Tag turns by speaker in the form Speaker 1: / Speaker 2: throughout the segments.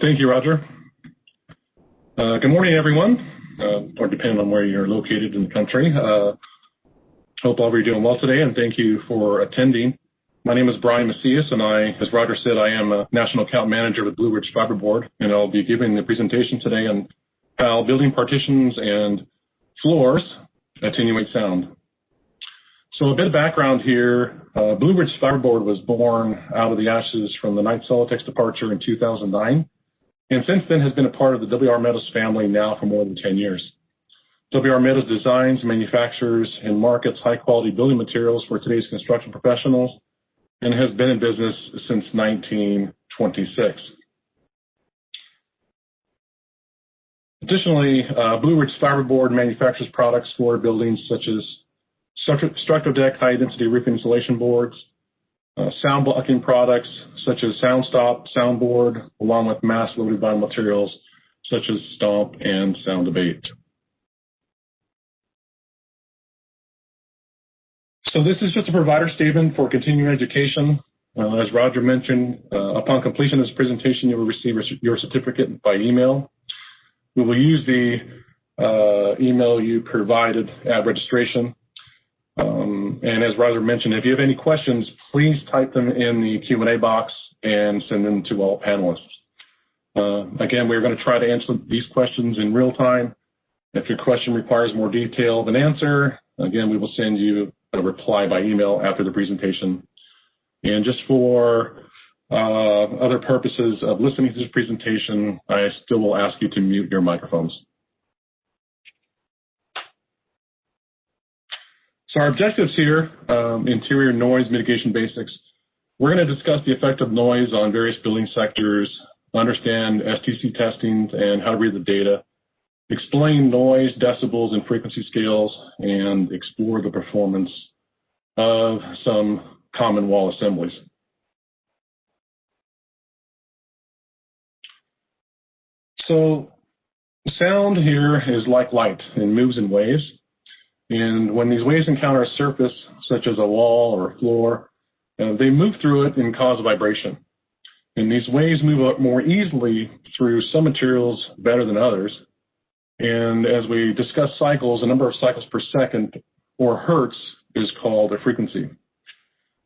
Speaker 1: Thank you, Roger. Good morning, everyone, or depending on where you're located in the country. Hope all of you are doing well today, and thank you for attending. My name is Brian Macias, and as Roger said, I am a National Account Manager with Blue Ridge Fiberboard, and I'll be giving the presentation today on how building partitions and floors attenuate sound. So a bit of background here. Blue Ridge Fiberboard was born out of the ashes from the Knight Solitex departure in 2009, and since then has been a part of the W.R. Meadows family now for more than 10 years. W.R. Meadows designs, manufactures, and markets high-quality building materials for today's construction professionals and has been in business since 1926. Additionally, Blue Ridge Fiberboard manufactures products for buildings such as structural deck high-density roof insulation boards, sound blocking products such as SoundStop, Soundboard, along with mass-loaded vinyl materials such as Stomp and Sound Abate. So this is just a provider statement for continuing education. As Roger mentioned, upon completion of this presentation, you will receive your certificate by email. We will use the email you provided at registration. And as Roger mentioned, if you have any questions, please type them in the Q&A box and send them to all panelists. Again, we're going to try to answer these questions in real time. If your question requires more detail than answer, again, we will send you a reply by email after the presentation. And just for other purposes of listening to this presentation, I still will ask you to mute your microphones. So our objectives here, interior noise mitigation basics. We're going to discuss the effect of noise on various building sectors, understand STC testing and how to read the data, explain noise, decibels, and frequency scales, and explore the performance of some common wall assemblies. So sound here is like light and moves in waves. And when these waves encounter a surface, such as a wall or a floor, they move through it and cause a vibration. And these waves move up more easily through some materials better than others. And as we discuss cycles, the number of cycles per second, or hertz, is called a frequency.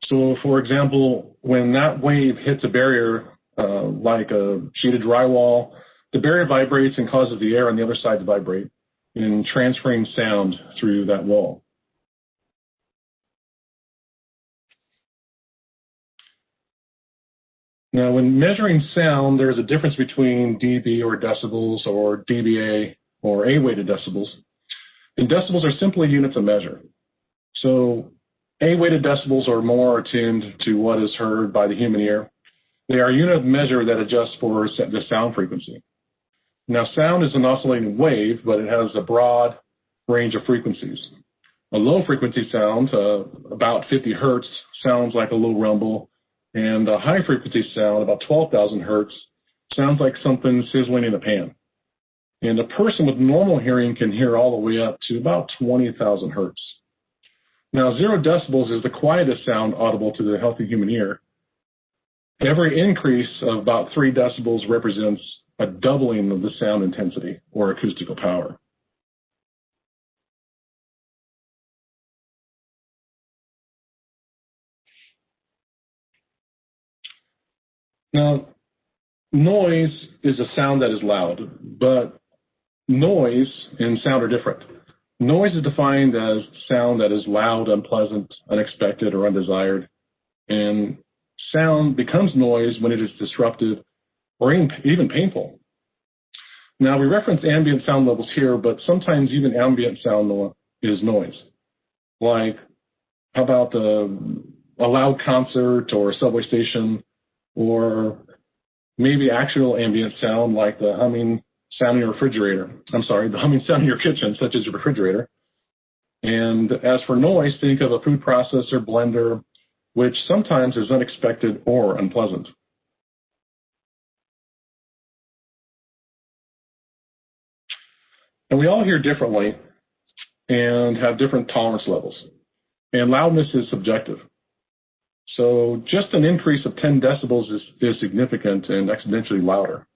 Speaker 1: So, for example, when that wave hits a barrier, like a sheet of drywall, the barrier vibrates and causes the air on the other side to vibrate, in transferring sound through that wall. Now, when measuring sound, there's a difference between dB or decibels or dBA or A-weighted decibels. And decibels are simply units of measure. So A-weighted decibels are more attuned to what is heard by the human ear. They are a unit of measure that adjusts for the sound frequency. Now, sound is an oscillating wave, but it has a broad range of frequencies. A low-frequency sound, about 50 hertz, sounds like a low rumble, and a high-frequency sound, about 12,000 hertz, sounds like something sizzling in a pan. And a person with normal hearing can hear all the way up to about 20,000 hertz. Now, 0 decibels is the quietest sound audible to the healthy human ear. Every increase of about 3 decibels represents a doubling of the sound intensity or acoustical power. Now, noise is a sound that is loud, but noise and sound are different. Noise is defined as sound that is loud, unpleasant, unexpected, or undesired, and sound becomes noise when it is disruptive or even painful. Now, we reference ambient sound levels here, but sometimes even ambient sound is noise. Like, how about a loud concert or a subway station, or maybe actual ambient sound like the humming sound in your refrigerator. I'm sorry, the humming sound in your kitchen, such as your refrigerator. And as for noise, think of a food processor, blender, which sometimes is unexpected or unpleasant. And we all hear differently and have different tolerance levels. And loudness is subjective. So just an increase of 10 decibels is significant and exponentially louder.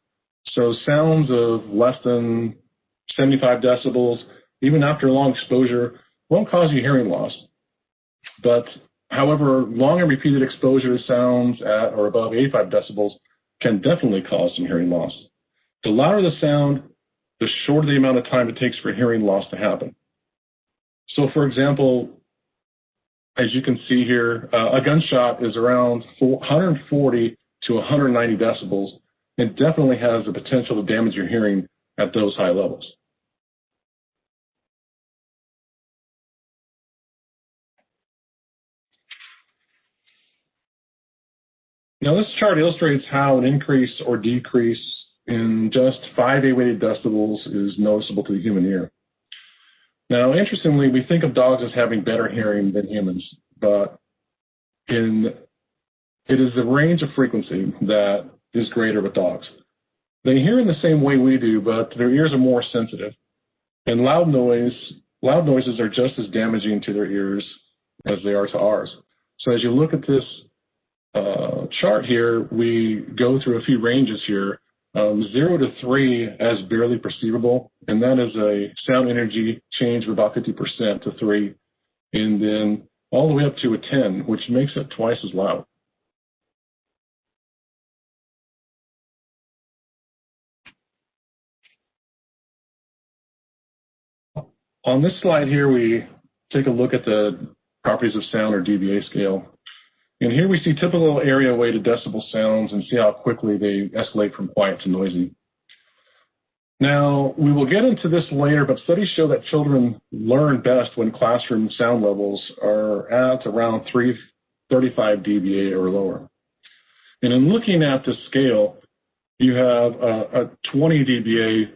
Speaker 1: So sounds of less than 75 decibels, even after long exposure, won't cause you hearing loss. But however, long and repeated exposure to sounds at or above 85 decibels can definitely cause some hearing loss. The louder the sound, the shorter the amount of time it takes for hearing loss to happen. So for example, as you can see here, a gunshot is around 140 to 190 decibels. It definitely has the potential to damage your hearing at those high levels. Now this chart illustrates how an increase or decrease in just 5 A-weighted decibels is noticeable to the human ear. Now, interestingly, we think of dogs as having better hearing than humans, but it is the range of frequency that is greater with dogs. They hear in the same way we do, but their ears are more sensitive. And loud noises are just as damaging to their ears as they are to ours. So as you look at this chart here, we go through a few ranges here. 0 to 3 as barely perceivable, and that is a sound energy change of about 50% to 3, and then all the way up to a 10, which makes it twice as loud. On this slide here, we take a look at the properties of sound or dBA scale. And here we see typical area-weighted decibel sounds and see how quickly they escalate from quiet to noisy. Now, we will get into this later, but studies show that children learn best when classroom sound levels are at around 335 dBA or lower. And in looking at this scale, you have a 20 dBA,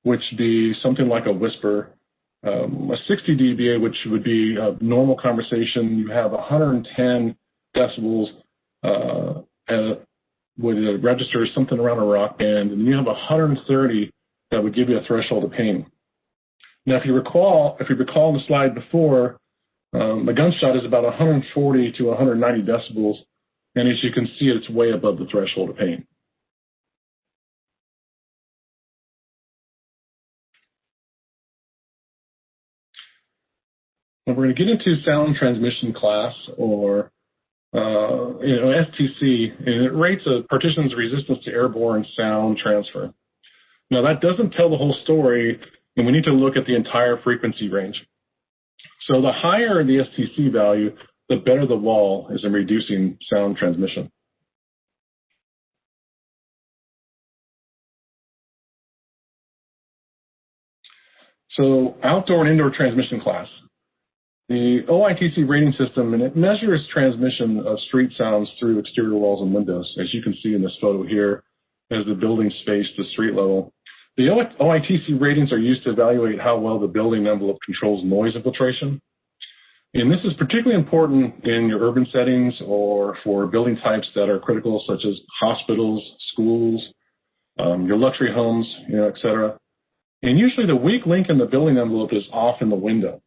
Speaker 1: which would be something like a whisper, a 60 dBA, which would be a normal conversation. You have 110 decibels would register something around a rock band, and you have 130 that would give you a threshold of pain. Now, if you recall in the slide before, a gunshot is about 140 to 190 decibels, and as you can see, it's way above the threshold of pain. Now we're going to get into sound transmission class, or STC, and it rates a partition's resistance to airborne sound transfer. Now that doesn't tell the whole story, and we need to look at the entire frequency range. So the higher the STC value, the better the wall is in reducing sound transmission. So outdoor and indoor transmission class. The OITC rating system, and it measures transmission of street sounds through exterior walls and windows, as you can see in this photo here, as the buildings face the street level. The OITC ratings are used to evaluate how well the building envelope controls noise infiltration. And this is particularly important in your urban settings or for building types that are critical, such as hospitals, schools, your luxury homes, et cetera. And usually the weak link in the building envelope is off in the window.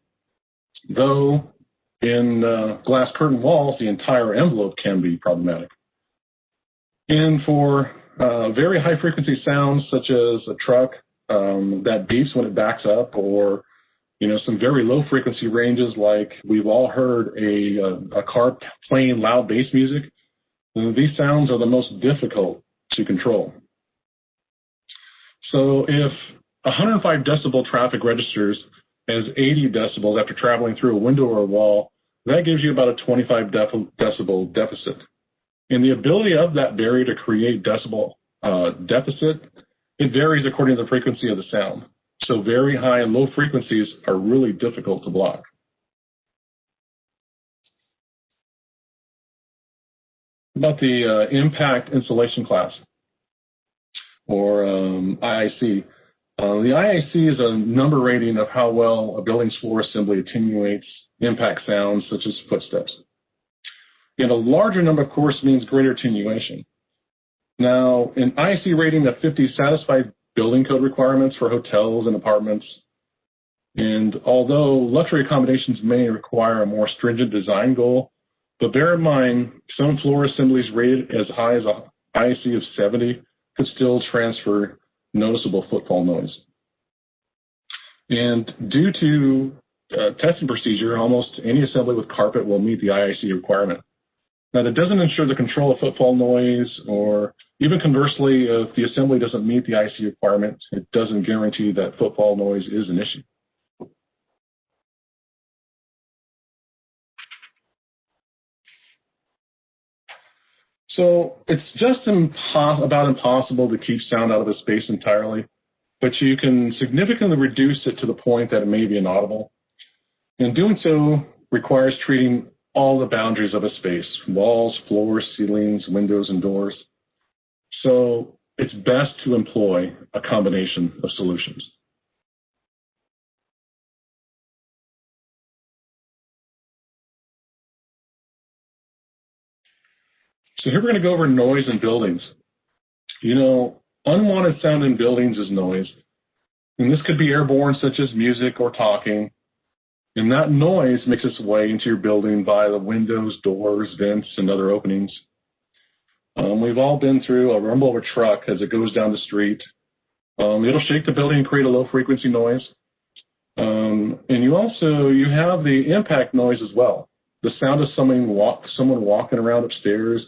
Speaker 1: Though in glass curtain walls, the entire envelope can be problematic. And for very high frequency sounds, such as a truck that beeps when it backs up, or some very low frequency ranges, like we've all heard a car playing loud bass music, these sounds are the most difficult to control. So if 105 decibel traffic registers as 80 decibels after traveling through a window or a wall, that gives you about a 25 decibel deficit. And the ability of that barrier to create decibel deficit, it varies according to the frequency of the sound. So very high and low frequencies are really difficult to block. About the impact insulation class, or IIC. The IIC is a number rating of how well a building's floor assembly attenuates impact sounds such as footsteps. And a larger number, of course, means greater attenuation. Now, an IIC rating of 50 satisfies building code requirements for hotels and apartments. And although luxury accommodations may require a more stringent design goal, but bear in mind, some floor assemblies rated as high as an IIC of 70 could still transfer noticeable footfall noise. And due to testing procedure, almost any assembly with carpet will meet the IIC requirement. Now, that doesn't ensure the control of footfall noise, or even conversely, if the assembly doesn't meet the IIC requirement, it doesn't guarantee that footfall noise is an issue. So it's just about impossible to keep sound out of a space entirely, but you can significantly reduce it to the point that it may be inaudible. And doing so requires treating all the boundaries of a space: walls, floors, ceilings, windows, and doors. So it's best to employ a combination of solutions. So here we're going to go over noise in buildings. You know, unwanted sound in buildings is noise. And this could be airborne, such as music or talking. And that noise makes its way into your building via the windows, doors, vents, and other openings. We've all been through a rumble of a truck as it goes down the street. It'll shake the building and create a low-frequency noise. And you have the impact noise as well. The sound of someone walking around upstairs.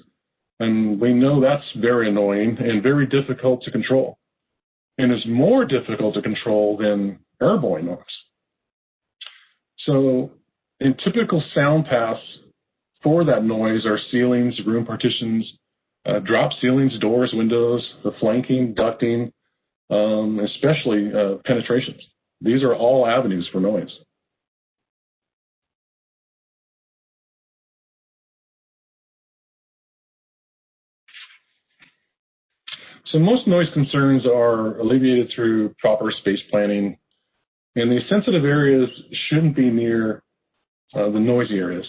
Speaker 1: And we know that's very annoying and very difficult to control. And is more difficult to control than airborne noise. So in typical sound paths for that noise are ceilings, room partitions, drop ceilings, doors, windows, the flanking, ducting, especially penetrations. These are all avenues for noise. So most noise concerns are alleviated through proper space planning, and the sensitive areas shouldn't be near the noisy areas.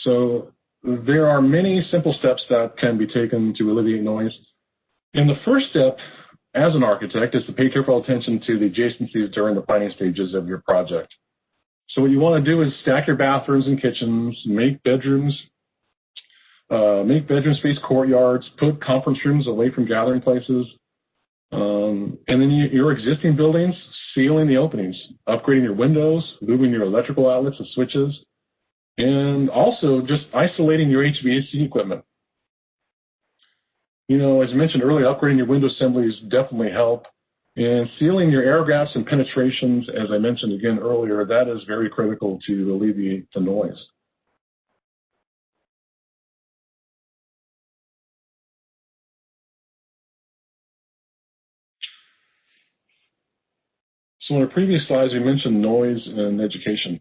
Speaker 1: So there are many simple steps that can be taken to alleviate noise. And the first step, as an architect, is to pay careful attention to the adjacencies during the planning stages of your project. So what you want to do is stack your bathrooms and kitchens, make bedroom space courtyards, put conference rooms away from gathering places, and then your existing buildings, sealing the openings, upgrading your windows, moving your electrical outlets and switches, and also just isolating your HVAC equipment. You know, as I mentioned earlier, upgrading your window assemblies definitely help, and sealing your air gaps and penetrations, as I mentioned again earlier, that is very critical to alleviate the noise. So in our previous slides, we mentioned noise and education.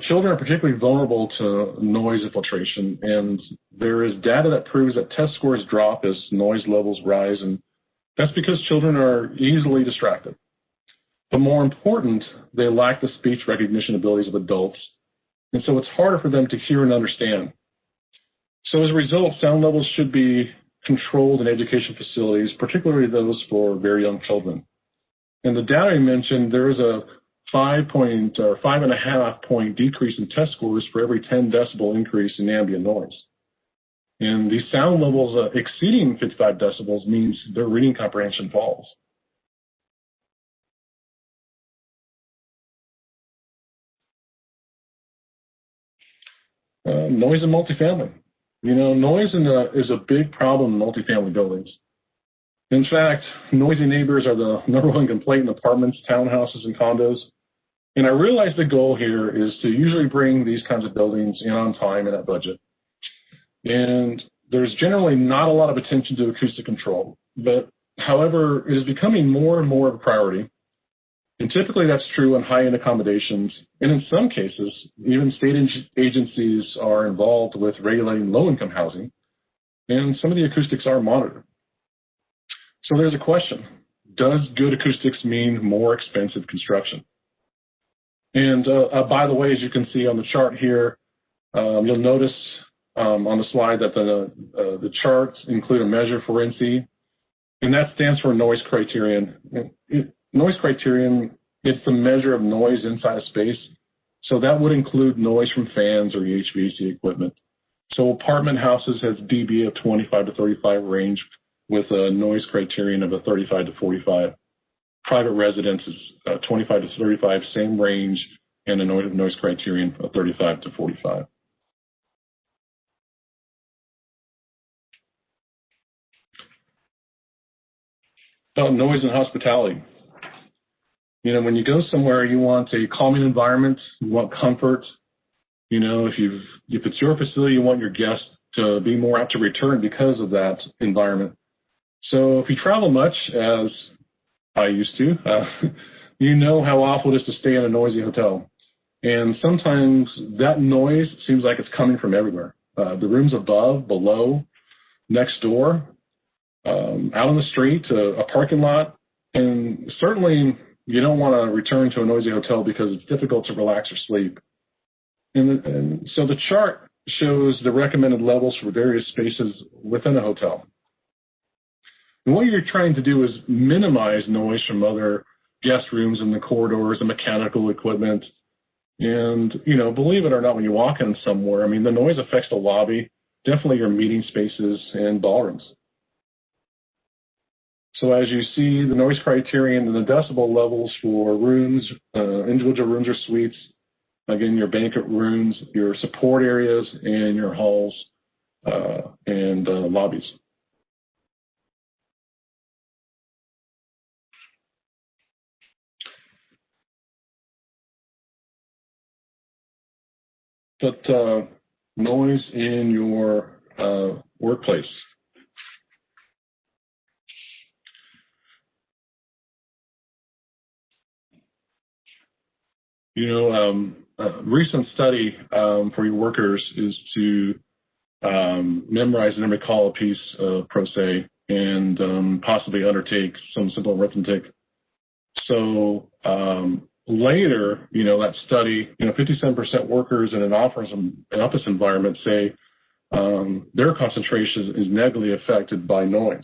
Speaker 1: Children are particularly vulnerable to noise infiltration, and there is data that proves that test scores drop as noise levels rise, and that's because children are easily distracted. But more important, they lack the speech recognition abilities of adults, and so it's harder for them to hear and understand. So as a result, sound levels should be controlled in education facilities, particularly those for very young children. And the data I mentioned, there is a 5.5 point decrease in test scores for every 10 decibel increase in ambient noise. And these sound levels exceeding 55 decibels means their reading comprehension falls. Noise in multifamily. Noise is a big problem in multifamily buildings. In fact, noisy neighbors are the #1 complaint in apartments, townhouses, and condos. And I realize the goal here is to usually bring these kinds of buildings in on time and at budget. And there's generally not a lot of attention to acoustic control. But however, it is becoming more and more of a priority. And typically that's true on high-end accommodations. And in some cases, even state agencies are involved with regulating low-income housing. And some of the acoustics are monitored. So there's a question. Does good acoustics mean more expensive construction? And by the way, as you can see on the chart here, you'll notice on the slide that the charts include a measure for NC. And that stands for noise criterion. Noise criterion is the measure of noise inside a space. So that would include noise from fans or the HVAC equipment. So apartment houses has dB of 25 to 35 range with a noise criterion of a 35 to 45. Private residence is 25 to 35, same range, and a noise criterion of 35 to 45. About noise and hospitality. You know, when you go somewhere, you want a calming environment, you want comfort. You know, if it's your facility, you want your guests to be more apt to return because of that environment. So if you travel much, as I used to, you know how awful it is to stay in a noisy hotel. And sometimes that noise seems like it's coming from everywhere. The rooms above, below, next door, out on the street, a parking lot. And certainly you don't want to return to a noisy hotel because it's difficult to relax or sleep. And so the chart shows the recommended levels for various spaces within a hotel. And what you're trying to do is minimize noise from other guest rooms in the corridors and mechanical equipment. And, you know, believe it or not, when you walk in somewhere, I mean, the noise affects the lobby, definitely your meeting spaces and ballrooms. So as you see, the noise criterion and the decibel levels for rooms, individual rooms or suites, again, your banquet rooms, your support areas, and your halls and lobbies. But noise in your workplace. You know, a recent study for your workers is to memorize and recall a piece of pro se and possibly undertake some simple arithmetic. So later, you know, that study, you know, 57% workers in an office environment say their concentration is negatively affected by noise.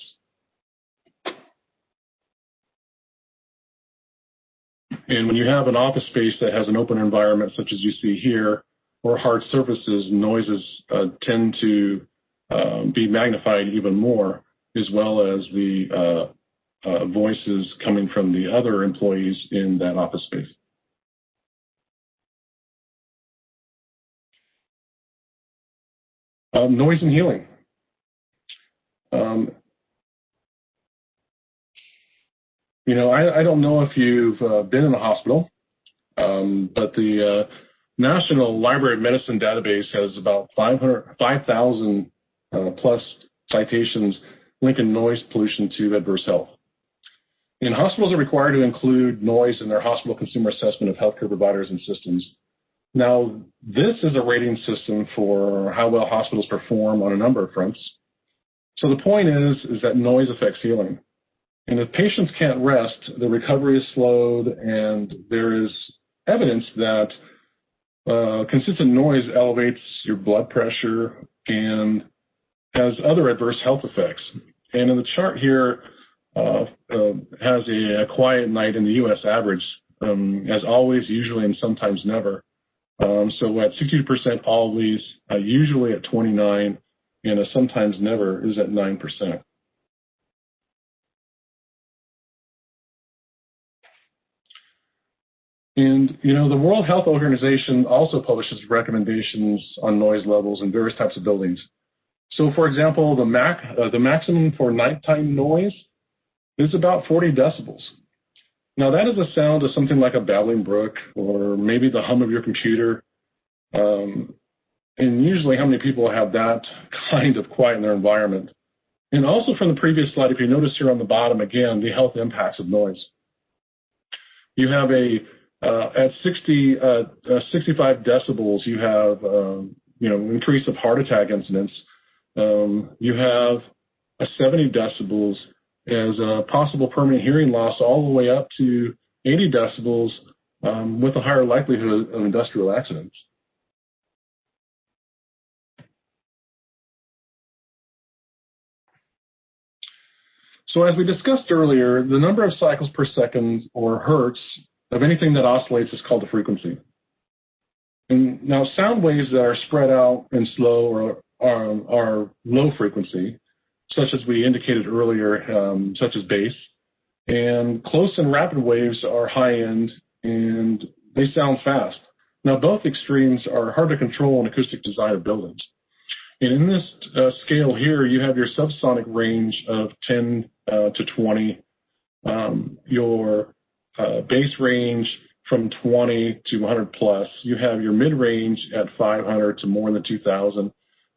Speaker 1: And when you have an office space that has an open environment, such as you see here, or hard surfaces, noises tend to be magnified even more, as well as the voices coming from the other employees in that office space. Noise and healing. You know, I don't know if you've been in a hospital, but the National Library of Medicine database has about 5,000 plus citations linking noise pollution to adverse health. And hospitals are required to include noise in their hospital consumer assessment of healthcare providers and systems. Now, this is a rating system for how well hospitals perform on a number of fronts. So the point is that noise affects healing. And if patients can't rest, the recovery is slowed, and there is evidence that consistent noise elevates your blood pressure and has other adverse health effects. And in the chart here has a quiet night in the U.S. average, as always, usually, and sometimes never. So at 62% always, usually at 29%, and a sometimes never is at 9%. And, you know, the World Health Organization also publishes recommendations on noise levels in various types of buildings. So, for example, the maximum for nighttime noise is about 40 decibels. Now, that is a sound of something like a babbling brook or maybe the hum of your computer. And usually, how many people have that kind of quiet in their environment? And also from the previous slide, if you notice here on the bottom, again, the health impacts of noise. You have at 65 decibels, you have, you know, increase of heart attack incidents. You have a 70 decibels as a possible permanent hearing loss all the way up to 80 decibels with a higher likelihood of industrial accidents. So as we discussed earlier, the number of cycles per second or hertz of anything that oscillates is called the frequency. And now sound waves that are spread out and slow are low frequency, such as we indicated earlier, such as bass. And close and rapid waves are high end and they sound fast. Now, both extremes are hard to control in acoustic design of buildings. And in this scale here, you have your subsonic range of 10 to 20, your bass range from 20 to 100 plus. You have your mid-range at 500 to more than 2,000.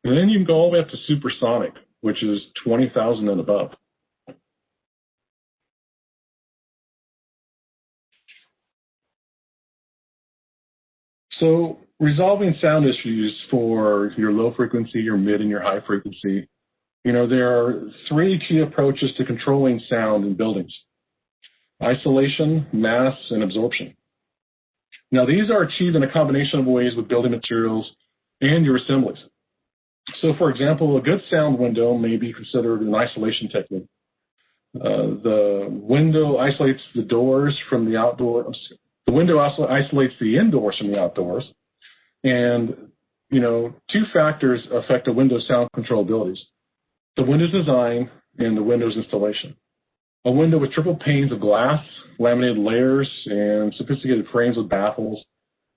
Speaker 1: And then you can go all the way up to supersonic, which is 20,000 and above. So resolving sound issues for your low frequency, your mid, and your high frequency, there are three key approaches to controlling sound in buildings: isolation, mass, and absorption. Now, these are achieved in a combination of ways with building materials and your assemblies. So, for example, a good sound window may be considered an isolation technique. The window isolates the doors from the outdoors. The window also isolates the indoors from the outdoors. And, two factors affect a window's sound controllabilities: the window's design and the window's installation. A window with triple panes of glass, laminated layers, and sophisticated frames with baffles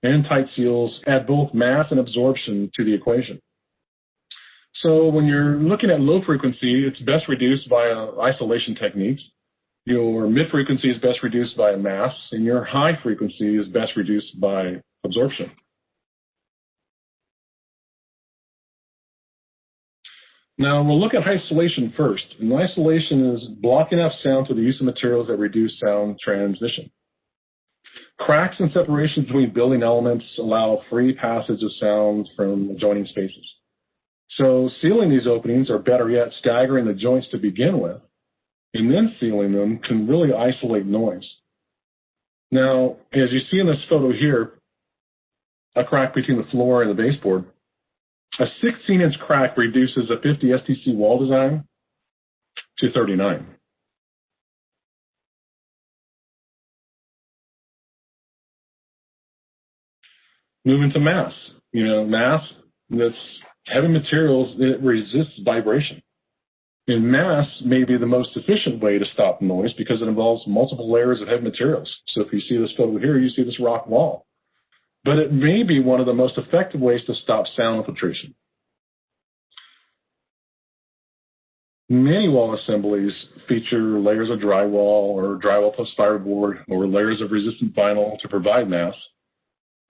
Speaker 1: and tight seals add both mass and absorption to the equation. So when you're looking at low frequency, it's best reduced via isolation techniques. Your mid frequency is best reduced by mass, and your high frequency is best reduced by absorption. Now we'll look at isolation first. And isolation is blocking off sound through the use of materials that reduce sound transmission. Cracks and separations between building elements allow free passage of sound from adjoining spaces. So sealing these openings, or better yet, staggering the joints to begin with, and then sealing them, can really isolate noise. Now, as you see in this photo here, a crack between the floor and the baseboard, a 16-inch crack reduces a 50 STC wall design to 39. Moving to mass. Mass, that's heavy materials, it resists vibration. And mass may be the most efficient way to stop noise because it involves multiple layers of heavy materials. So if you see this photo here, you see this rock wall. But it may be one of the most effective ways to stop sound infiltration. Many wall assemblies feature layers of drywall or drywall plus fiberboard or layers of resistant vinyl to provide mass.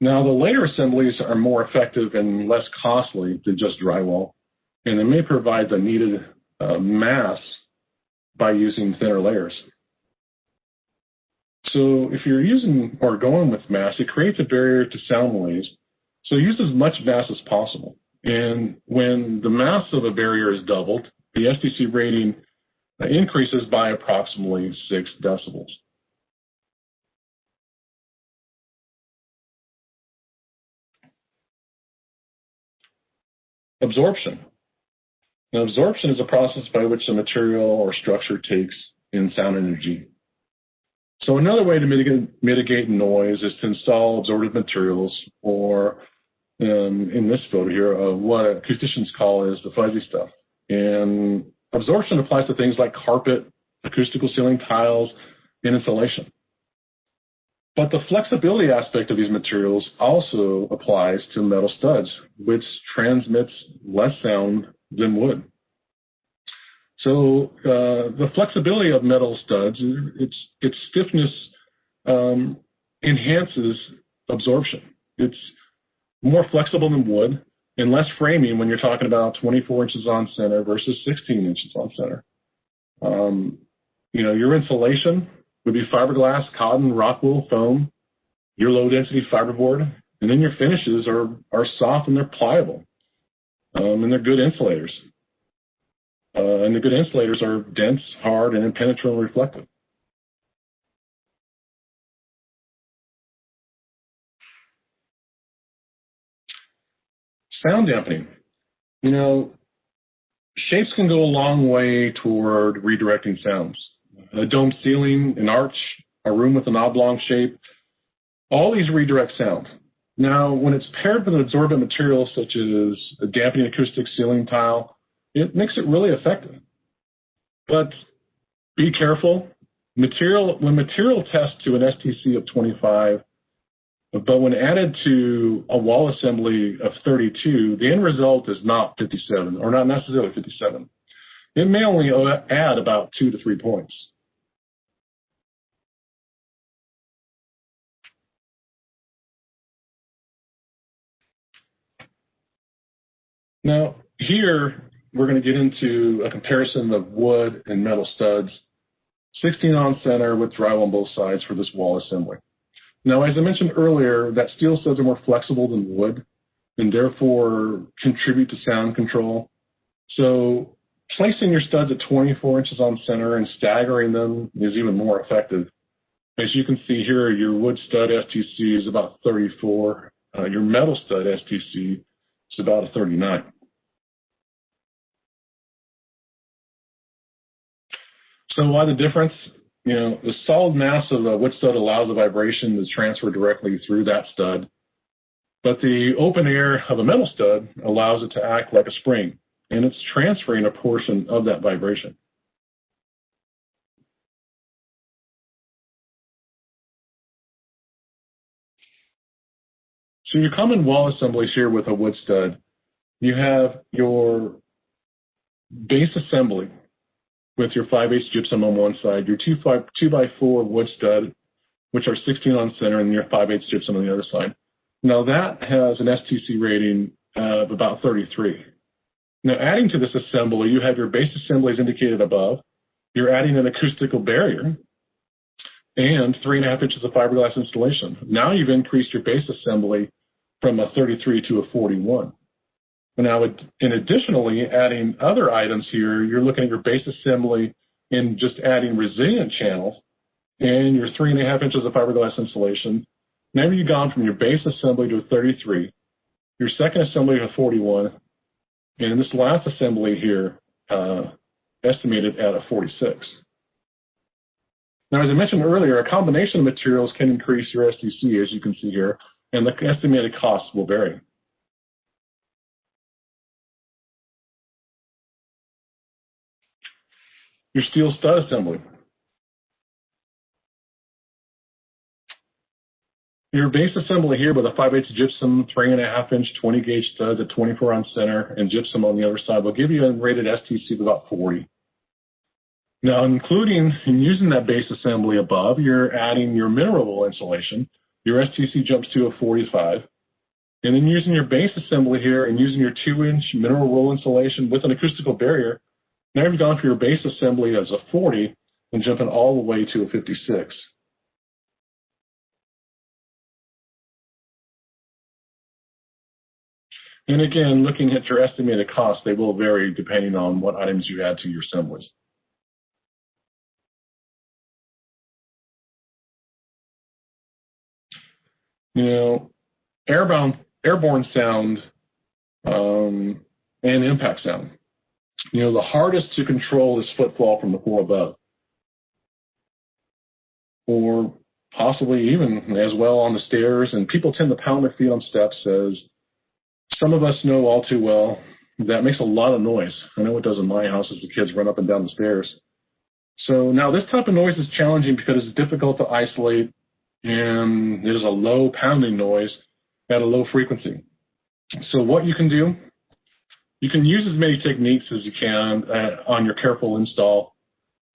Speaker 1: Now, the layer assemblies are more effective and less costly than just drywall, and they may provide the needed mass by using thinner layers. So if you're using or going with mass, it creates a barrier to sound waves. So use as much mass as possible. And when the mass of a barrier is doubled, the STC rating increases by approximately 6 decibels. Absorption. Now, absorption is a process by which a material or structure takes in sound energy. So another way to mitigate noise is to install absorptive materials, or in this photo here, what acousticians call is the fuzzy stuff. And absorption applies to things like carpet, acoustical ceiling tiles, and insulation. But the flexibility aspect of these materials also applies to metal studs, which transmits less sound than wood. So the flexibility of metal studs, its stiffness enhances absorption. It's more flexible than wood and less framing when you're talking about 24 inches on center versus 16 inches on center. Your insulation would be fiberglass, cotton, rock wool, foam, your low density fiberboard, and then your finishes are soft and they're pliable, and they're good insulators. And the good insulators are dense, hard, and impenetrable and reflective. Sound dampening. Shapes can go a long way toward redirecting sounds. A dome ceiling, an arch, a room with an oblong shape, all these redirect sound. Now, when it's paired with an absorbent material such as a dampening acoustic ceiling tile, it makes it really effective. But be careful. When material tests to an STC of 25, but when added to a wall assembly of 32, the end result is not 57, or not necessarily 57. It may only add about 2 to 3 points. Now, here, we're going to get into a comparison of wood and metal studs, 16 on center with drywall on both sides for this wall assembly. Now, as I mentioned earlier, that steel studs are more flexible than wood and therefore contribute to sound control. So placing your studs at 24 inches on center and staggering them is even more effective. As you can see here, your wood stud STC is about 34. Your metal stud STC is about a 39. So why the difference? You know, the solid mass of a wood stud allows the vibration to transfer directly through that stud, but the open air of a metal stud allows it to act like a spring, and it's transferring a portion of that vibration. So your common wall assemblies here with a wood stud, you have your base assembly with your 5/8 gypsum on one side, your 2x4 wood stud, which are 16 on center, and your 5/8 gypsum on the other side. Now that has an STC rating of about 33. Now adding to this assembly, you have your base assembly as indicated above. You're adding an acoustical barrier and 3.5 inches of fiberglass installation. Now you've increased your base assembly from a 33 to a 41. Now, and additionally, adding other items here, you're looking at your base assembly and just adding resilient channels and your 3.5 inches of fiberglass insulation. Now you've gone from your base assembly to a 33, your second assembly to a 41, and this last assembly here estimated at a 46. Now, as I mentioned earlier, a combination of materials can increase your STC, as you can see here, and the estimated costs will vary. Your steel stud assembly. Your base assembly here with a 5/8 gypsum, 3.5 inch 20 gauge studs at 24 on center and gypsum on the other side will give you a rated STC of about 40. Now, including and using that base assembly above, you're adding your mineral wool insulation. Your STC jumps to a 45. And then using your base assembly here and using your 2-inch mineral wool insulation with an acoustical barrier, now you've gone for your base assembly as a 40 and jumping all the way to a 56. And again, looking at your estimated costs, they will vary depending on what items you add to your assemblies. You know, airborne sound and impact sound. You know, the hardest to control is footfall from the floor above, or possibly even as well on the stairs. And people tend to pound their feet on steps, as some of us know all too well. That makes a lot of noise. I know it does in my house as the kids run up and down the stairs. So now this type of noise is challenging because it's difficult to isolate, and it is a low pounding noise at a low frequency. So what you can do, you can use as many techniques as you can on your careful install,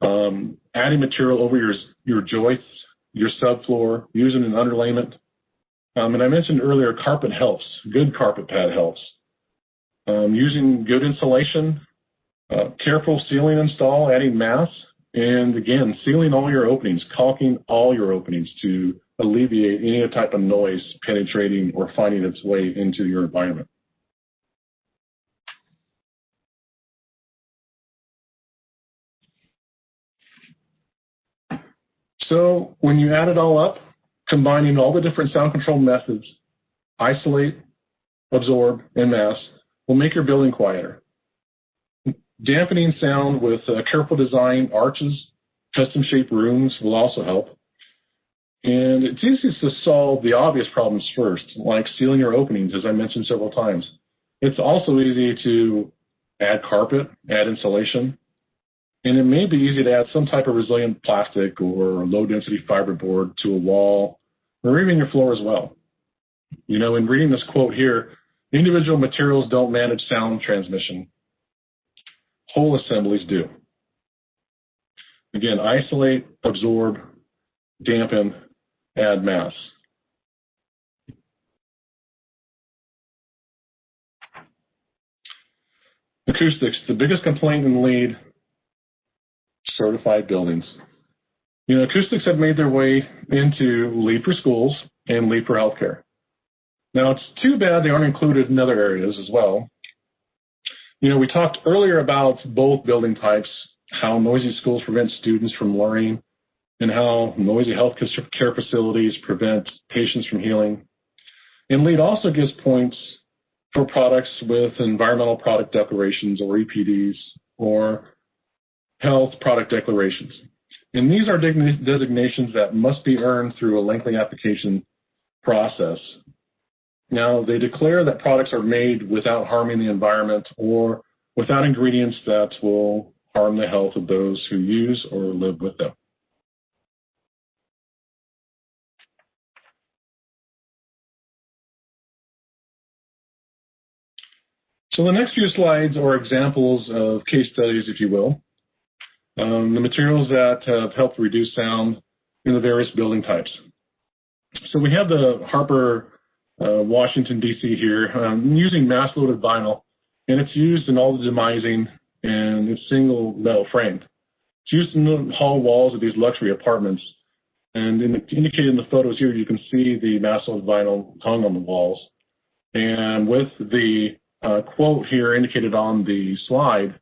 Speaker 1: adding material over your joists, your subfloor, using an underlayment. And I mentioned earlier, carpet helps. Good carpet pad helps. Using good insulation, careful sealing install, adding mass, and again, sealing all your openings, caulking all your openings to alleviate any type of noise penetrating or finding its way into your environment. So when you add it all up, combining all the different sound control methods, isolate, absorb, and mask, will make your building quieter. Dampening sound with careful design arches, custom-shaped rooms will also help. And it's easy to solve the obvious problems first, like sealing your openings, as I mentioned several times. It's also easy to add carpet, add insulation, and it may be easy to add some type of resilient plastic or low-density fiberboard to a wall or even your floor as well. You know, in reading this quote here, individual materials don't manage sound transmission. Whole assemblies do. Again, isolate, absorb, dampen, add mass. Acoustics, the biggest complaint in LEED certified buildings. You know, acoustics have made their way into LEED for schools and LEED for healthcare. Now, it's too bad they aren't included in other areas as well. You know, we talked earlier about both building types, how noisy schools prevent students from learning, and how noisy healthcare facilities prevent patients from healing. And LEED also gives points for products with environmental product declarations or EPDs or health product declarations. And these are designations that must be earned through a lengthy application process. Now, they declare that products are made without harming the environment or without ingredients that will harm the health of those who use or live with them. So the next few slides are examples of case studies, if you will, the materials that have helped reduce sound in the various building types. So we have the Harper, Washington, D.C. here, using mass-loaded vinyl, and it's used in all the demising and it's single metal framed. It's used in the hall walls of these luxury apartments, and indicated in the photos here, you can see the mass-loaded vinyl hung on the walls. And with the quote here indicated on the slide,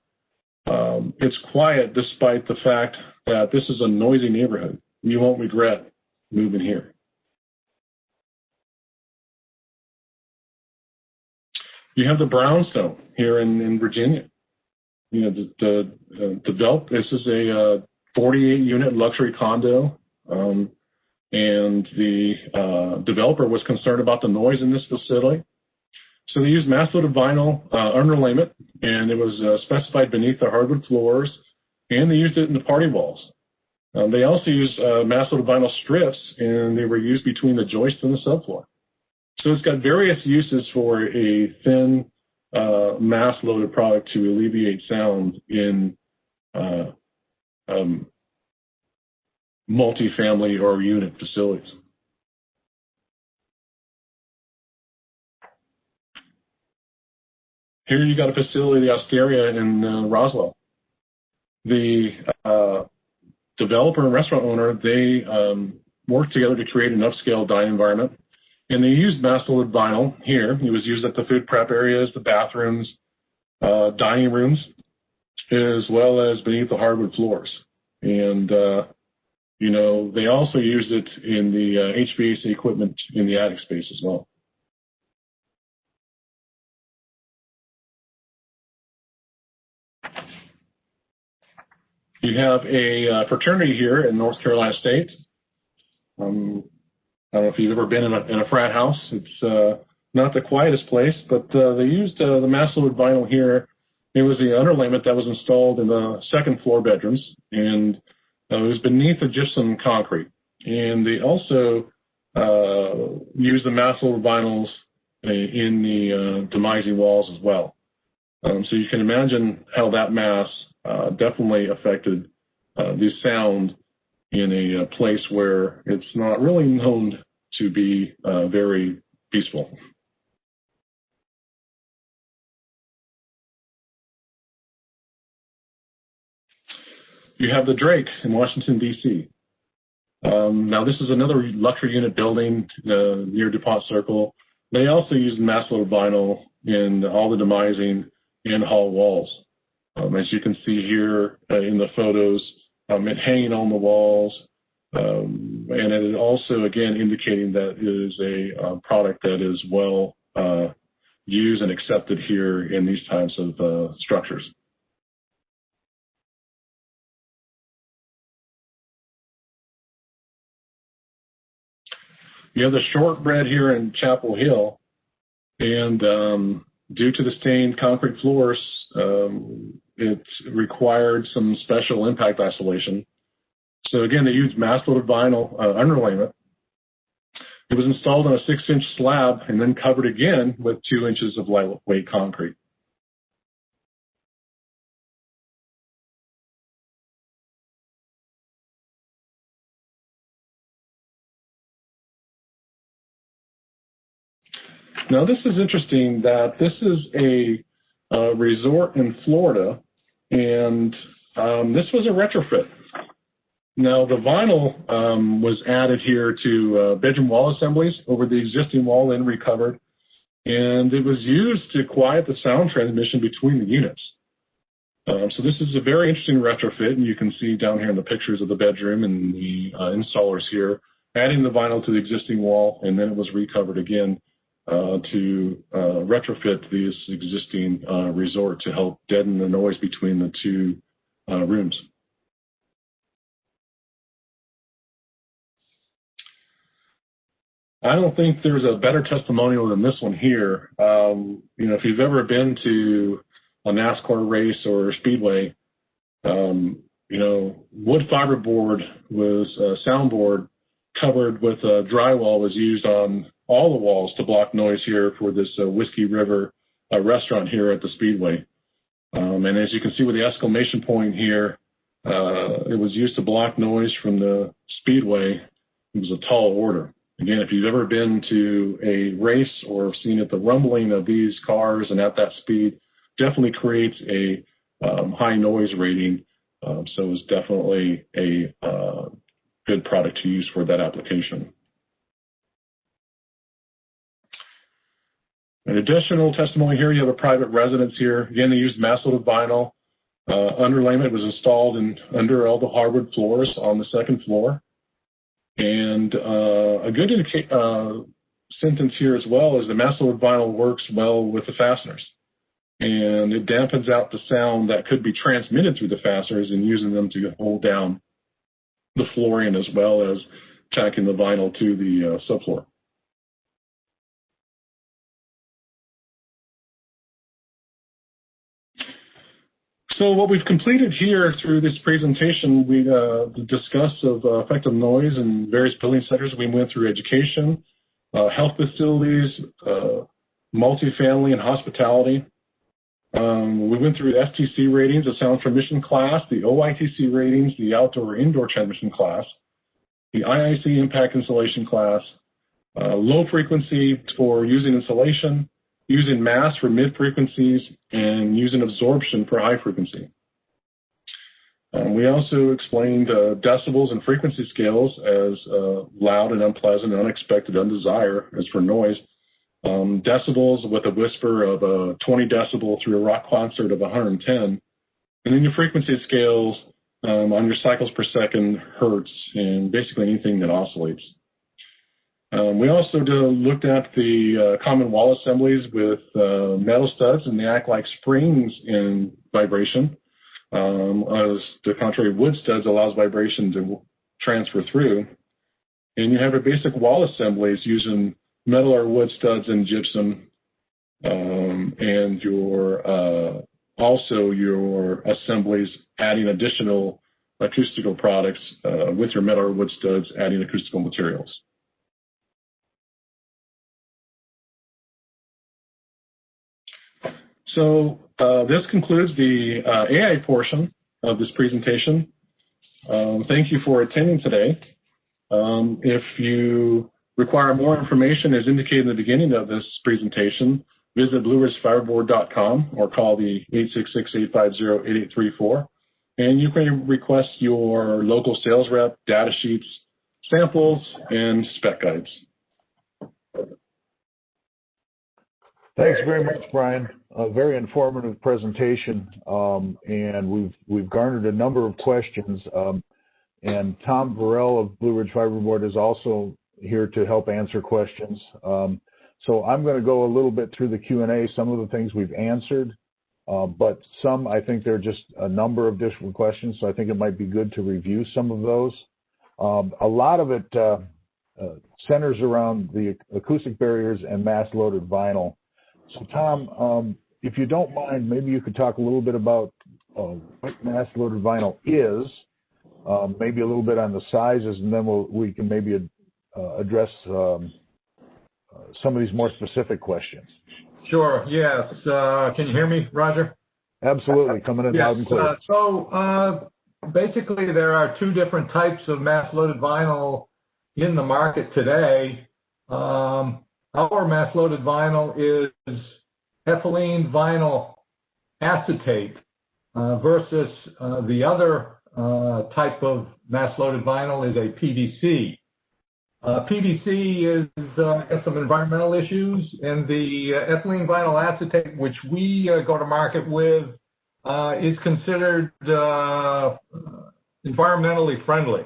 Speaker 1: it's quiet despite the fact that this is a noisy neighborhood. You won't regret moving here. You have the Brownstone here in Virginia. You know, this is a 48-unit luxury condo, and the developer was concerned about the noise in this facility. So they used mass-loaded vinyl underlayment, and it was specified beneath the hardwood floors, and they used it in the party walls. They also used mass-loaded vinyl strips, and they were used between the joist and the subfloor. So it's got various uses for a thin, mass-loaded product to alleviate sound in multifamily or unit facilities. Here you got a facility, the Osteria in Roswell. The developer and restaurant owner, they worked together to create an upscale dining environment. And they used mass-loaded vinyl here. It was used at the food prep areas, the bathrooms, dining rooms, as well as beneath the hardwood floors. And, you know, they also used it in the HVAC equipment in the attic space as well. You have a fraternity here in North Carolina State. I don't know if you've ever been in a frat house. It's not the quietest place, but they used the mass-loaded vinyl here. It was the underlayment that was installed in the second floor bedrooms, and it was beneath the gypsum concrete. And they also used the mass-loaded vinyls in the demising walls as well. So you can imagine how that mass definitely affected the sound in a place where it's not really known to be very peaceful. You have the Drake in Washington, D.C. Now, this is another luxury unit building near DuPont Circle. They also use mass-loaded vinyl in all the demising and hall walls. As you can see here in the photos, it hanging on the walls, and it also, again, indicating that it is a product that is well used and accepted here in these types of structures. You have the shortbread here in Chapel Hill, and due to the stained concrete floors, it required some special impact isolation. So again, they used mass-loaded vinyl underlayment. It was installed on a 6-inch slab and then covered again with 2 inches of lightweight concrete. Now, this is interesting that this is a resort in Florida, and this was a retrofit. Now, the vinyl was added here to bedroom wall assemblies over the existing wall and recovered, and it was used to quiet the sound transmission between the units. So this is a very interesting retrofit, and you can see down here in the pictures of the bedroom and the installers here, adding the vinyl to the existing wall, and then it was recovered again to retrofit this existing resort to help deaden the noise between the two rooms. I don't think there's a better testimonial than this one here. If you've ever been to a NASCAR race or speedway, wood fiberboard was soundboard covered with drywall was used on all the walls to block noise here for this Whiskey River restaurant here at the Speedway. And as you can see with the exclamation point here, it was used to block noise from the Speedway. It was a tall order. Again, if you've ever been to a race or seen the rumbling of these cars and at that speed, definitely creates a high noise rating. So it's definitely a good product to use for that application. An additional testimony here, you have a private residence here. Again, they used mass-loaded vinyl. Underlayment was installed under all the hardwood floors on the second floor. And a good sentence here as well is the mass-loaded vinyl works well with the fasteners. And it dampens out the sound that could be transmitted through the fasteners and using them to hold down the flooring as well as tacking the vinyl to the subfloor. So what we've completed here through this presentation, we discussed of effective noise in various building sectors. We went through education, health facilities, multifamily, and hospitality. We went through FTC ratings, the sound transmission class, the OITC ratings, the outdoor-indoor transmission class, the IIC impact insulation class, low frequency for using insulation, using mass for mid-frequencies, and using absorption for high frequency. We also explained decibels and frequency scales as loud and unpleasant, unexpected, undesired as for noise. Decibels with a whisper of 20 decibel through a rock concert of 110. And then your frequency scales on your cycles per second, hertz, and basically anything that oscillates. We also looked at the common wall assemblies with metal studs, and they act like springs in vibration, as the contrary, wood studs allows vibration to transfer through. And you have your basic wall assemblies using metal or wood studs and gypsum, and also your assemblies adding additional acoustical products with your metal or wood studs, adding acoustical materials. So this concludes the AI portion of this presentation. Thank you for attending today. If you require more information, as indicated in the beginning of this presentation, visit blueridgefiberboard.com or call the 866-850-8834. And you can request your local sales rep, data sheets, samples, and spec guides.
Speaker 2: Thanks very much, Brian. A very informative presentation, and we've garnered a number of questions. And Tom Burrell of Blue Ridge Fiberboard is also here to help answer questions. So I'm going to go a little bit through the Q&A. Some of the things we've answered, but some I think there are just a number of different questions. So I think it might be good to review some of those. A lot of it centers around the acoustic barriers and mass-loaded vinyl. So, Tom, if you don't mind, maybe you could talk a little bit about what mass-loaded vinyl is, maybe a little bit on the sizes, and then we can maybe address some of these more specific questions.
Speaker 3: Sure, yes. Can you hear me, Roger?
Speaker 2: Absolutely, coming in loud and clear.
Speaker 3: Basically, there are two different types of mass-loaded vinyl in the market today. Our mass-loaded vinyl is ethylene vinyl acetate versus the other type of mass-loaded vinyl is a PVC. PVC has some environmental issues, and the ethylene vinyl acetate, which we go to market with, is considered environmentally friendly.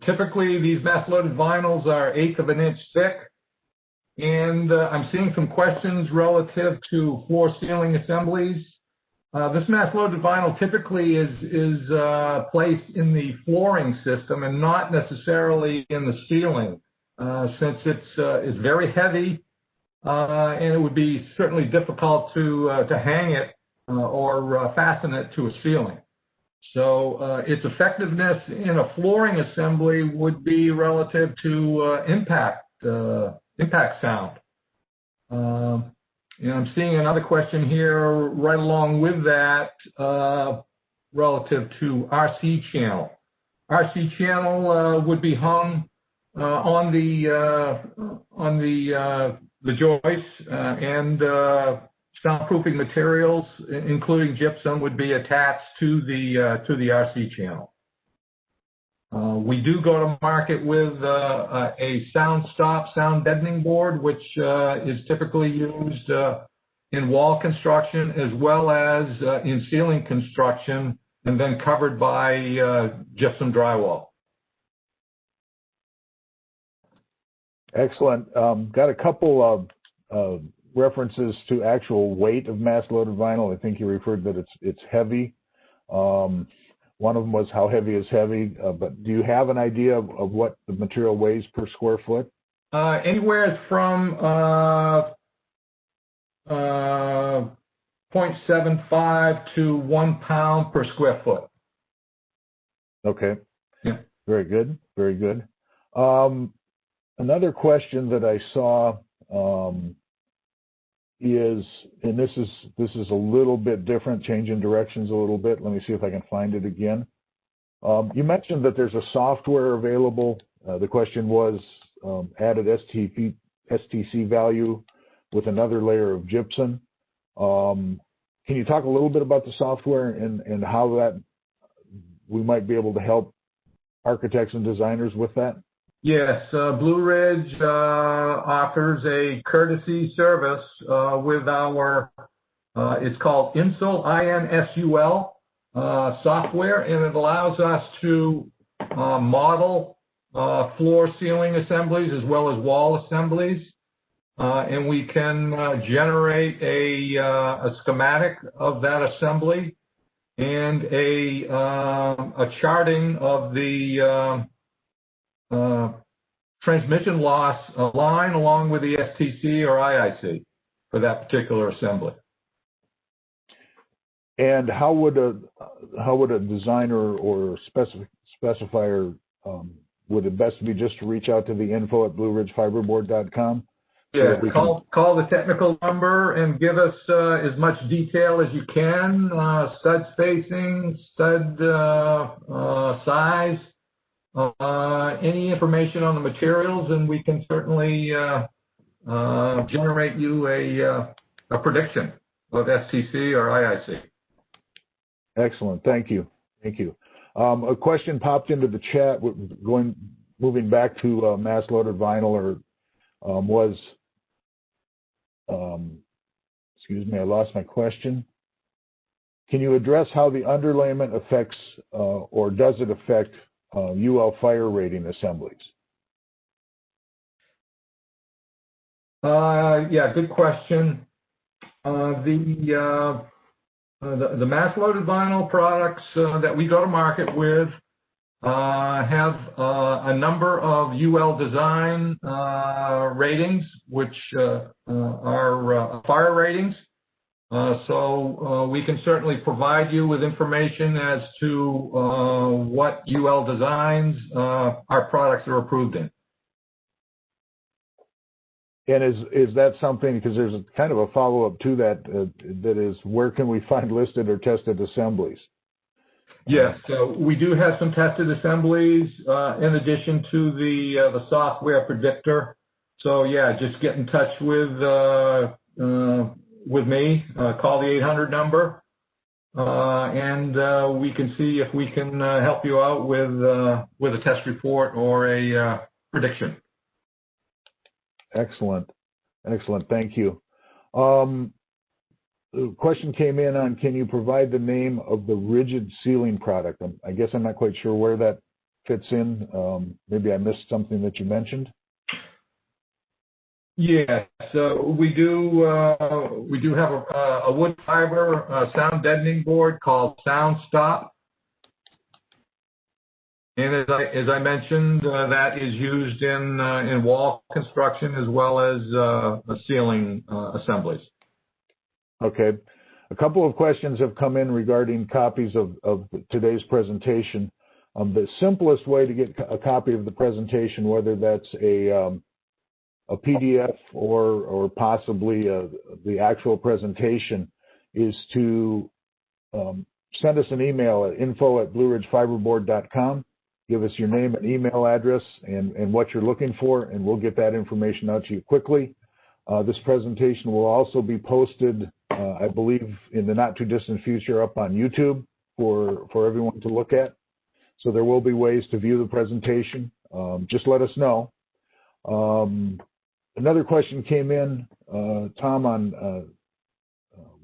Speaker 3: Typically, these mass-loaded vinyls are 1/8 of an inch thick, and I'm seeing some questions relative to floor ceiling assemblies. This mass-loaded vinyl typically is placed in the flooring system and not necessarily in the ceiling, since it's very heavy, and it would be certainly difficult to hang it or fasten it to a ceiling. So its effectiveness in a flooring assembly would be relative to impact sound. I'm seeing another question here right along with that relative to RC channel. RC channel would be hung on the joists, and soundproofing materials, including gypsum, would be attached to the RC channel. We do go to market with a sound deadening board, which is typically used in wall construction as well as in ceiling construction, and then covered by gypsum drywall.
Speaker 2: Excellent. Got a couple of references to actual weight of mass-loaded vinyl. I think you referred that it's heavy. One of them was how heavy is heavy, but do you have an idea of what the material weighs per square foot?
Speaker 3: Anywhere from 0.75 to 1 pound per square foot.
Speaker 2: Okay.
Speaker 3: Yeah.
Speaker 2: Very good. Very good. Another question that I saw is, and this is a little bit different, changing directions a little bit. Let me see if I can find it again. You mentioned that there's a software available. The question was added STC value with another layer of gypsum. Can you talk a little bit about the software and how that we might be able to help architects and designers with that?
Speaker 3: Yes, Blue Ridge offers a courtesy service with our, it's called INSUL, I-N-S-U-L software, and it allows us to model floor ceiling assemblies as well as wall assemblies, and we can generate a schematic of that assembly and a charting of the transmission loss line along with the STC or IIC for that particular assembly.
Speaker 2: And how would a designer or specifier, would it best be just to reach out to the info@blueridgefiberboard.com?
Speaker 3: Yeah, call the technical number and give us as much detail as you can, stud spacing, stud size, any information on the materials, and we can certainly generate you a prediction of STC or IIC.
Speaker 2: Excellent. Thank you. Thank you. A question popped into the chat, moving back to mass-loaded vinyl, was, excuse me, I lost my question. Can you address how the underlayment affects, or does it affect, UL fire rating assemblies?
Speaker 3: Yeah, good question. The mass-loaded vinyl products that we go to market with have a number of UL design ratings, which are fire ratings. So we can certainly provide you with information as to what UL designs our products are approved in.
Speaker 2: And is that something, because there's a kind of a follow-up to that, that is, where can we find listed or tested assemblies?
Speaker 3: Yes, so we do have some tested assemblies in addition to the software predictor. So yeah, just get in touch with me, call the 800 number, and we can see if we can help you out with a test report or a prediction.
Speaker 2: Excellent. Excellent. Thank you. The question came in on, can you provide the name of the rigid ceiling product? I guess I'm not quite sure where that fits in. Maybe I missed something that you mentioned.
Speaker 3: Yeah, so we do have a wood fiber sound deadening board called Sound Stop. And as I mentioned, that is used in wall construction as well as ceiling assemblies.
Speaker 2: Okay. A couple of questions have come in regarding copies of today's presentation. The simplest way to get a copy of the presentation, whether that's a PDF or possibly the actual presentation, is to send us an email at info@blueridgefiberboard.com. Give us your name and email address and what you're looking for, and we'll get that information out to you quickly. This presentation will also be posted, I believe, in the not-too-distant future up on YouTube for everyone to look at. So there will be ways to view the presentation. Just let us know. Another question came in, Tom, on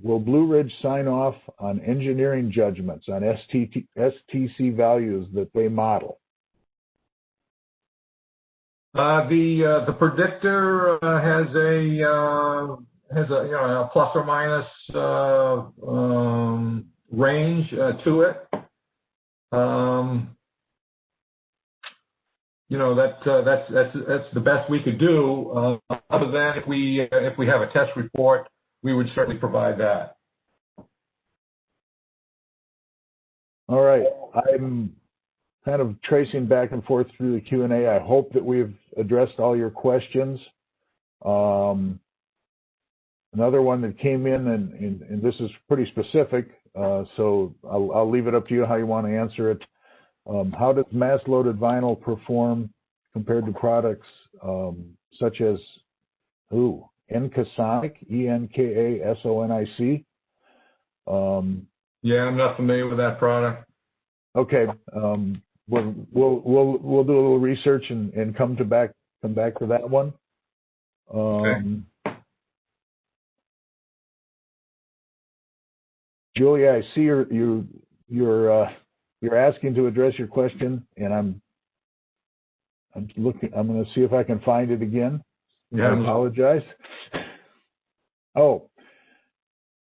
Speaker 2: will Blue Ridge sign off on engineering judgments on STC values that they model?
Speaker 3: The predictor has a plus or minus range to it. That's the best we could do. Other than if we have a test report, we would certainly provide that.
Speaker 2: All right. I'm kind of tracing back and forth through the Q&A. I hope that we've addressed all your questions. Another one that came in, and this is pretty specific, so I'll leave it up to you how you want to answer it. How does mass-loaded vinyl perform compared to products such as Enkasonic, ENKASONIC?
Speaker 3: Yeah, I'm not familiar with that product.
Speaker 2: Okay, we'll do a little research and come back to that one.
Speaker 3: Okay.
Speaker 2: Julia, I see you're asking to address your question, and I'm looking. I'm going to see if I can find it again.
Speaker 3: Yeah.
Speaker 2: I apologize. Oh,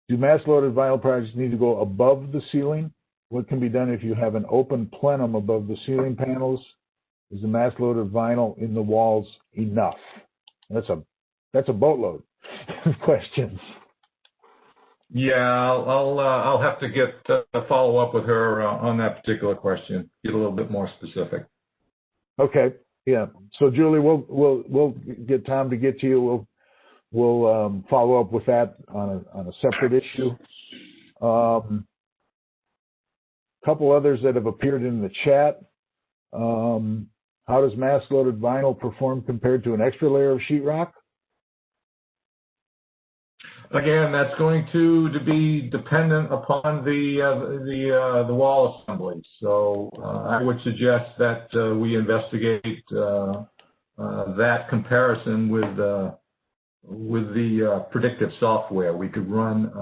Speaker 2: do mass-loaded vinyl projects need to go above the ceiling? What can be done if you have an open plenum above the ceiling panels? Is the mass-loaded vinyl in the walls enough? That's a boatload of questions.
Speaker 3: Yeah, I'll have to get a follow up with her on that particular question. Get a little bit more specific.
Speaker 2: Okay. Yeah. So Julie, we'll get Tom to get to you. We'll follow up with that on a separate issue. Couple others that have appeared in the chat. How does mass-loaded vinyl perform compared to an extra layer of sheetrock? Again, that's going to be dependent upon the wall assemblies. So I would suggest that we investigate that comparison with the predictive software. We could run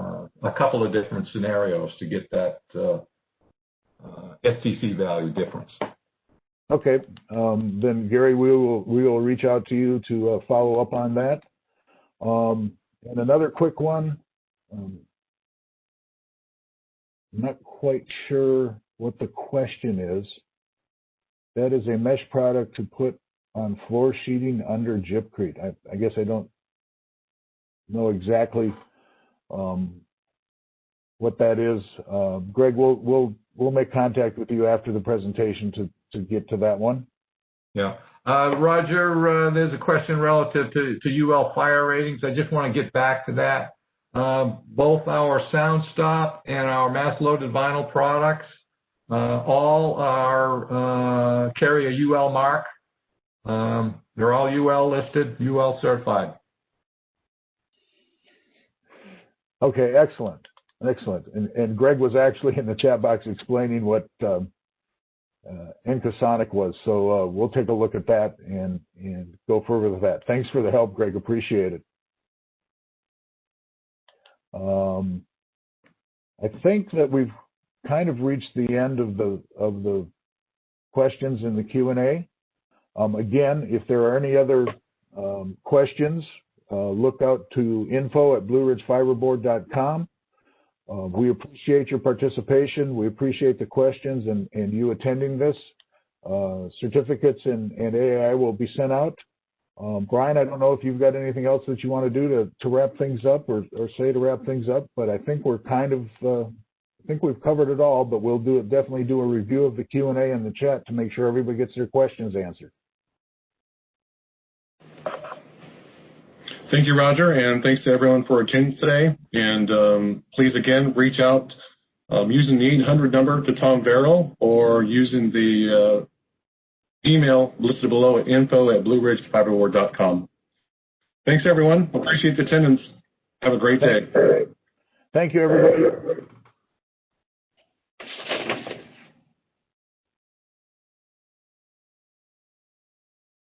Speaker 2: a couple of different scenarios to get that STC value difference. Okay, then Gary, we will reach out to you to follow up on that. And another quick one. I'm not quite sure what the question is. that is a mesh product to put on floor sheeting under gypcrete. I guess I don't know exactly what that is. Greg, we'll make contact with you after the presentation to get to that one.
Speaker 3: Yeah. Roger, there's a question relative to UL fire ratings. I just want to get back to that. Both our sound stop and our mass loaded vinyl products all carry a UL mark. They're all UL listed, UL certified.
Speaker 2: Okay, excellent. Excellent. And Greg was actually in the chat box explaining what Encosonic was. So we'll take a look at that and go further with that. Thanks for the help, Greg. Appreciate it. I think that we've kind of reached the end of the questions in the Q&A. Again, if there are any other questions, look out to info@blueridgefiberboard.com. We appreciate your participation. We appreciate the questions and you attending this. Certificates and AIA will be sent out. Brian, I don't know if you've got anything else that you want to do to wrap things up or say to wrap things up, but I think we're kind of, I think we've covered it all, but we'll definitely do a review of the Q&A and the chat to make sure everybody gets their questions answered.
Speaker 1: Thank you, Roger, and thanks to everyone for attending today. And please, again, reach out using the 800 number to Tom Verrill or using the email listed below at info@blueridgefiberboard.com. Thanks, everyone. Appreciate the attendance. Have a great day.
Speaker 2: Thank you, everybody.